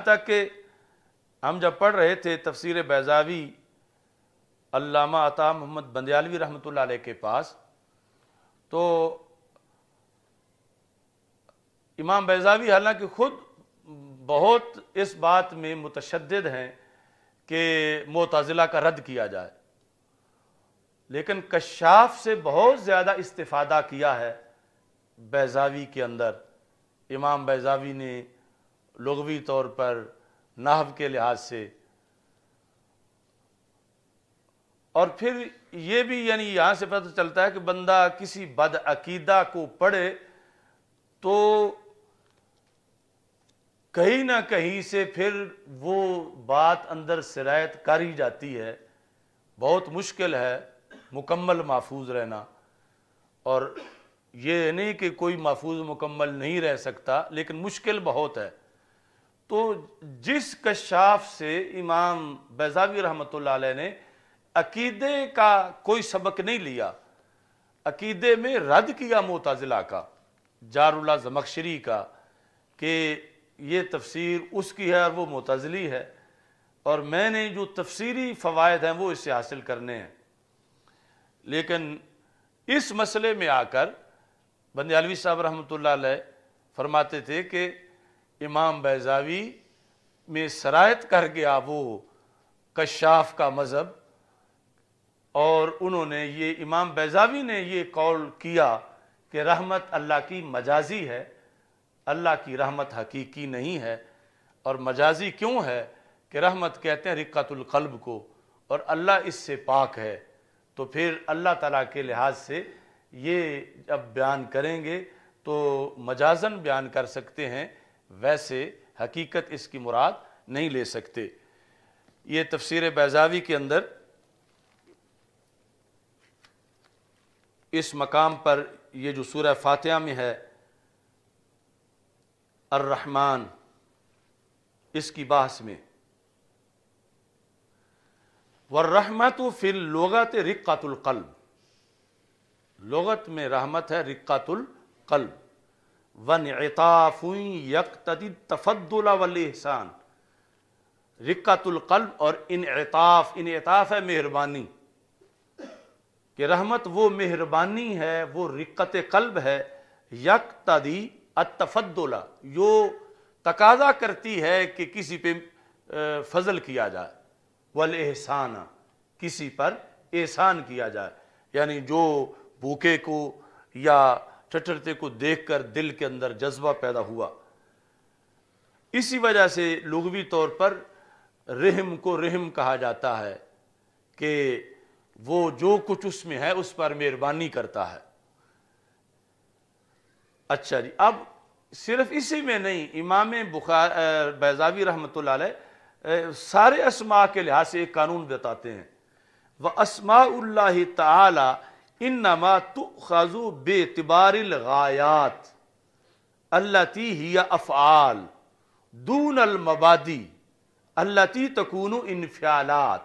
تک کہ ہم جب پڑھ رہے تھے تفسیر بیضاوی علامہ عطا محمد بندیالوی رحمۃ اللہ علیہ کے پاس، تو امام بیضاوی حالانکہ خود بہت اس بات میں متشدد ہیں کہ معتزلہ کا رد کیا جائے، لیکن کشاف سے بہت زیادہ استفادہ کیا ہے بیضاوی کے اندر۔ امام بیضاوی نے لغوی طور پر، نحو کے لحاظ سے، اور پھر یہ بھی یعنی یہاں سے پتہ چلتا ہے کہ بندہ کسی بد عقیدہ کو پڑھے تو کہیں نہ کہیں سے پھر وہ بات اندر سرایت کر ہی جاتی ہے۔ بہت مشکل ہے مکمل محفوظ رہنا، اور یہ نہیں کہ کوئی محفوظ مکمل نہیں رہ سکتا، لیکن مشکل بہت ہے۔ تو جس کشاف سے امام بیضاوی رحمۃ اللہ علیہ نے عقیدے کا کوئی سبق نہیں لیا، عقیدے میں رد کیا معتزلہ کا، جار اللہ زمخشری کا، کہ یہ تفسیر اس کی ہے اور وہ معتزلی ہے، اور میں نے جو تفسیری فوائد ہیں وہ اس سے حاصل کرنے ہیں۔ لیکن اس مسئلے میں آ کر بندیالوی صاحب رحمۃ اللہ علیہ فرماتے تھے کہ امام بیضاوی میں سرایت کر گیا وہ کشاف کا مذہب، اور انہوں نے یہ امام بیضاوی نے یہ قول کیا کہ رحمت اللہ کی مجازی ہے، اللہ کی رحمت حقیقی نہیں ہے۔ اور مجازی کیوں ہے کہ رحمت کہتے ہیں رقۃ القلب کو، اور اللہ اس سے پاک ہے، تو پھر اللہ تعالیٰ کے لحاظ سے یہ جب بیان کریں گے تو مجازن بیان کر سکتے ہیں، ویسے حقیقت اس کی مراد نہیں لے سکتے۔ یہ تفسیر بیضاوی کے اندر اس مقام پر یہ جو سورہ فاتحہ میں ہے الرحمن، اس کی بحث میں والرحمت فی اللغت رقۃ القلب، لغت میں رحمت ہے رقۃ القلب، وانعطاف یقتضی التفضل والاحسان، رقۃ القلب اور انعطاف، انعطاف ہے مہربانی، کہ رحمت وہ مہربانی ہے، وہ رقت قلب ہے، یقتضی التفضل، جو تقاضا کرتی ہے کہ کسی پہ فضل کیا جائے، والاحسان، کسی پر احسان کیا جائے، یعنی جو بھوکے کو یا ٹھٹرتے کو دیکھ کر دل کے اندر جذبہ پیدا ہوا۔ اسی وجہ سے لغوی طور پر رحم کو رحم کہا جاتا ہے کہ وہ جو کچھ اس میں ہے اس پر مہربانی کرتا ہے۔ اچھا جی، اب صرف اسی میں نہیں، امام بیضاوی رحمۃ اللہ علیہ سارے اسماء کے لحاظ سے ایک قانون بتاتے ہیں، وَأَسْمَاءُ اللَّهِ تَعَالَى إِنَّمَا تُؤْخَذُ بِاعْتِبَارِ الْغَایَاتِ الَّتِي هِیَ أَفْعَالٌ دُونَ الْمَبَادِئِ الَّتِی تَکُونُ انفعالات۔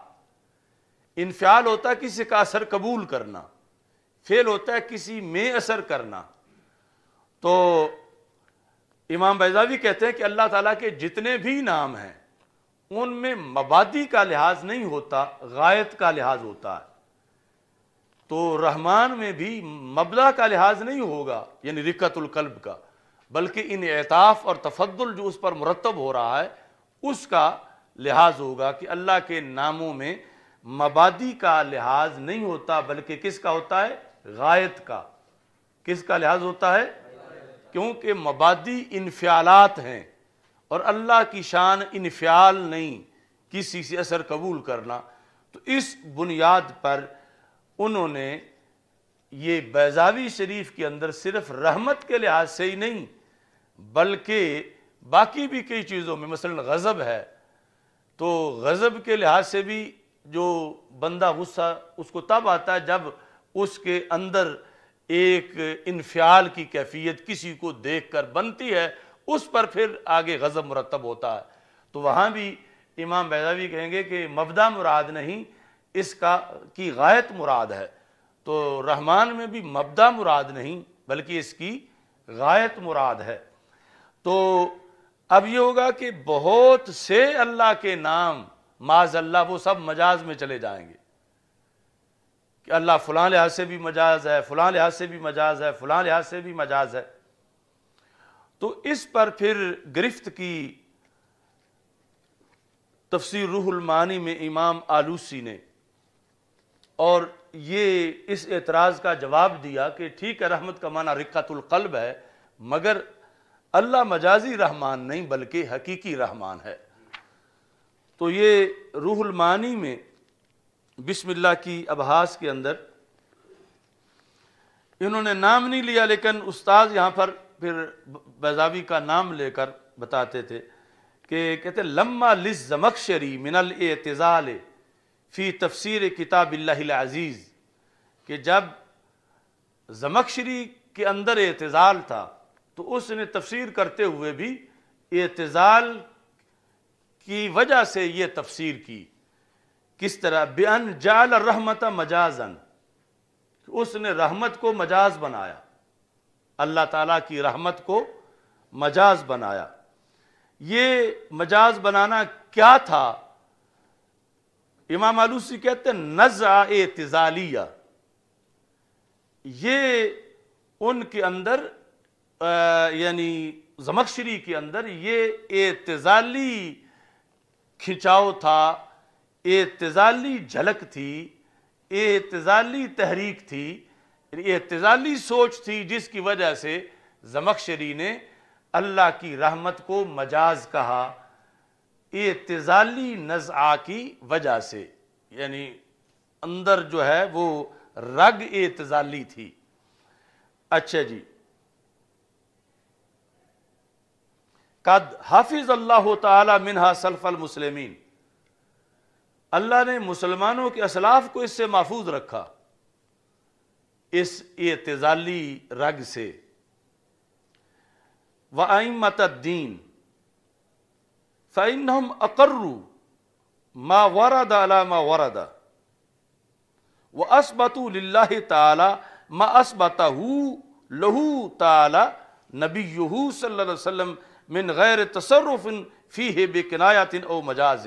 انفعال ہوتا ہے کسی کا اثر قبول کرنا، فعل ہوتا ہے کسی میں اثر کرنا۔ تو امام بیضاوی کہتے ہیں کہ اللہ تعالیٰ کے جتنے بھی نام ہیں ان میں مبادی کا لحاظ نہیں ہوتا، غایت کا لحاظ ہوتا ہے۔ تو رحمان میں بھی مبدا کا لحاظ نہیں ہوگا، یعنی رقۃ القلب کا، بلکہ انعطاف اور تفضل جو اس پر مرتب ہو رہا ہے اس کا لحاظ ہوگا، کہ اللہ کے ناموں میں مبادی کا لحاظ نہیں ہوتا، بلکہ کس کا ہوتا ہے؟ غایت کا۔ کس کا لحاظ ہوتا ہے؟ کیونکہ مبادی انفعالات ہیں، اور اللہ کی شان انفعال نہیں، کسی سے اثر قبول کرنا۔ تو اس بنیاد پر انہوں نے یہ بیضاوی شریف کے اندر صرف رحمت کے لحاظ سے ہی نہیں بلکہ باقی بھی کئی چیزوں میں، مثلا غضب ہے تو غضب کے لحاظ سے بھی جو بندہ غصہ اس کو تب آتا ہے جب اس کے اندر ایک انفعال کی کیفیت کسی کو دیکھ کر بنتی ہے، اس پر پھر آگے غضب مرتب ہوتا ہے۔ تو وہاں بھی امام بیضاوی کہیں گے کہ مبدا مراد نہیں، اس کی غایت مراد ہے۔ تو رحمان میں بھی مبدا مراد نہیں بلکہ اس کی غایت مراد ہے۔ تو اب یہ ہوگا کہ بہت سے اللہ کے نام معاذ اللہ وہ سب مجاز میں چلے جائیں گے کہ اللہ فلاں لحاظ سے بھی مجاز ہے، فلاں لحاظ سے بھی مجاز ہے، فلاں لحاظ سے بھی مجاز ہے. تو اس پر پھر گرفت کی تفسیر روح المعانی میں امام آلوسی نے، اور یہ اس اعتراض کا جواب دیا کہ ٹھیک ہے رحمت کا معنی رقت القلب ہے، مگر اللہ مجازی رحمان نہیں بلکہ حقیقی رحمان ہے. تو یہ روح المعانی میں بسم اللہ کی ابحاث کے اندر انہوں نے نام نہیں لیا، لیکن استاذ یہاں پر پھر بیضاوی کا نام لے کر بتاتے تھے کہ کہتے لما للزمخشری من الاعتزال فی تفسیر کتاب اللہ العزیز، کہ جب زمخشری کے اندر اعتزال تھا تو اس نے تفسیر کرتے ہوئے بھی اعتزال کی وجہ سے یہ تفسیر کی. کس طرح؟ بِأَنْ جَعَلَ الرَّحْمَةَ مَجَازًا، اس نے رحمت کو مجاز بنایا، اللہ تعالیٰ کی رحمت کو مجاز بنایا. یہ مجاز بنانا کیا تھا؟ امام آلوسی کہتے ہیں نزع اعتزالیہ. یہ ان کے اندر یعنی زمخشری کے اندر یہ اعتزالی کھنچاؤ تھا، اعتزالی جھلک تھی، اعتزالی تحریک تھی، اعتزالی سوچ تھی، جس کی وجہ سے زمخشری نے اللہ کی رحمت کو مجاز کہا، اعتزالی نزعہ کی وجہ سے. یعنی اندر جو ہے وہ رگ اعتزالی تھی. اچھا جی، قد حافظ اللہ تعالی منہا سلف المسلمین، اللہ نے مسلمانوں کے اسلاف کو اس سے محفوظ رکھا، اس اعتزالی رگ سے. وَأَئِمَّةَ الدِّينِ فَإِنَّهُمْ أَقَرُّوا مَا وَرَدَ عَلَى مَا وَرَدَ وَأَثْبَتُوا لِلَّهِ تَعَالَى مَا أَثْبَتَهُ لَهُ تَعَالَى نَبِيُّهُ صلی اللہ علیہ وسلم من غیر تصرف فیہ بکنایت او مجاز.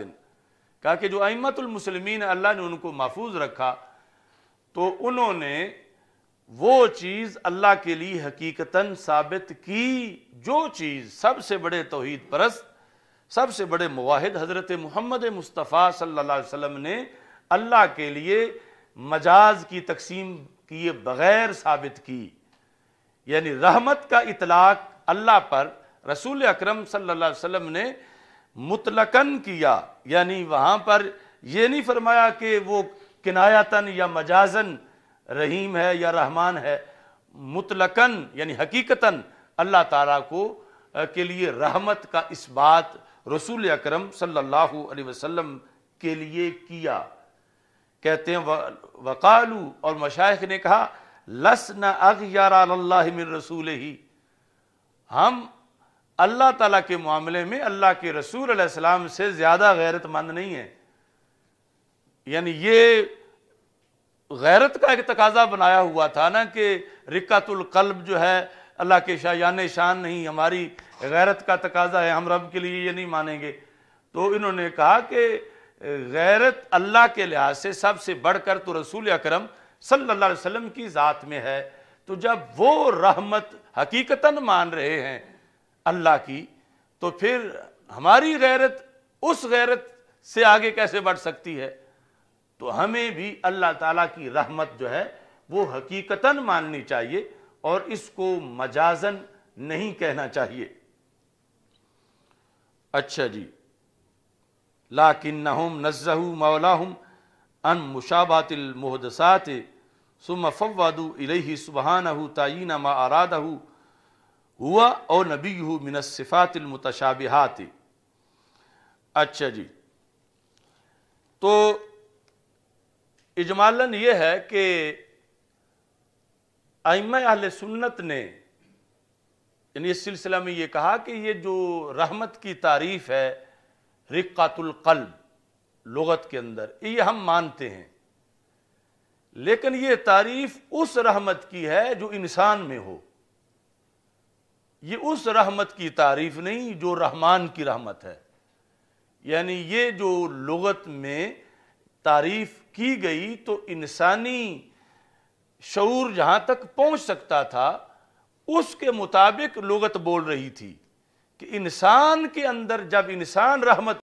کہا کہ جو ائمۃ المسلمین اللہ نے ان کو محفوظ رکھا تو انہوں نے وہ چیز اللہ کے لیے حقیقتاً ثابت کی جو چیز سب سے بڑے توحید پرست، سب سے بڑے موحد حضرت محمد مصطفیٰ صلی اللہ علیہ وسلم نے اللہ کے لیے مجاز کی تقسیم کیے بغیر ثابت کی. یعنی رحمت کا اطلاق اللہ پر رسول اکرم صلی اللہ علیہ وسلم نے مطلقاً کیا، یعنی وہاں پر یہ نہیں فرمایا کہ وہ کنایتاً یا مجازاً رحیم ہے یا رحمان ہے. مطلقاً یعنی حقیقتاً اللہ تعالیٰ کو کے لیے رحمت کا اس بات رسول اکرم صلی اللہ علیہ وسلم کے لیے کیا. کہتے ہیں وقالو، اور مشائخ نے کہا لسنا اغیر علی اللہ من رسولہ، ہم اللہ تعالیٰ کے معاملے میں اللہ کے رسول علیہ السلام سے زیادہ غیرت مند نہیں ہیں. یعنی یہ غیرت کا ایک تقاضا بنایا ہوا تھا نا کہ رقت القلب جو ہے اللہ کے شایان شان نہیں، ہماری غیرت کا تقاضا ہے، ہم رب کے لیے یہ نہیں مانیں گے. تو انہوں نے کہا کہ غیرت اللہ کے لحاظ سے سب سے بڑھ کر تو رسول اکرم صلی اللہ علیہ وسلم کی ذات میں ہے. تو جب وہ رحمت حقیقتاً مان رہے ہیں اللہ کی، تو پھر ہماری غیرت اس غیرت سے آگے کیسے بڑھ سکتی ہے؟ تو ہمیں بھی اللہ تعالیٰ کی رحمت جو ہے وہ حقیقتاً ماننی چاہیے اور اس کو مجازاً نہیں کہنا چاہیے. اچھا جی، لَكِنَّهُمْ نَزَّهُوا مَوْلَاهُمْ عَنْ مُشَابَهَةِ الْمُحْدَثَاتِ ثُمَّ فَوَّضُوا إِلَيْهِ سُبْحَانَهُ تَعْيِينَ مَا أَرَادَهُ هُوَ أَوْ نَبِيُّهُ مِنَ الصِّفَاتِ الْمُتَشَابِهَاتِ. اچھا جی، تو اجمالاً یہ ہے کہ ائمہ اہل سنت نے یعنی اس سلسلہ میں یہ کہا کہ یہ جو رحمت کی تعریف ہے رقت القلب لغت کے اندر، یہ ہم مانتے ہیں، لیکن یہ تعریف اس رحمت کی ہے جو انسان میں ہو. یہ اس رحمت کی تعریف نہیں جو رحمان کی رحمت ہے. یعنی یہ جو لغت میں تعریف کی گئی تو انسانی شعور جہاں تک پہنچ سکتا تھا اس کے مطابق لغت بول رہی تھی کہ انسان کے اندر جب انسان رحمت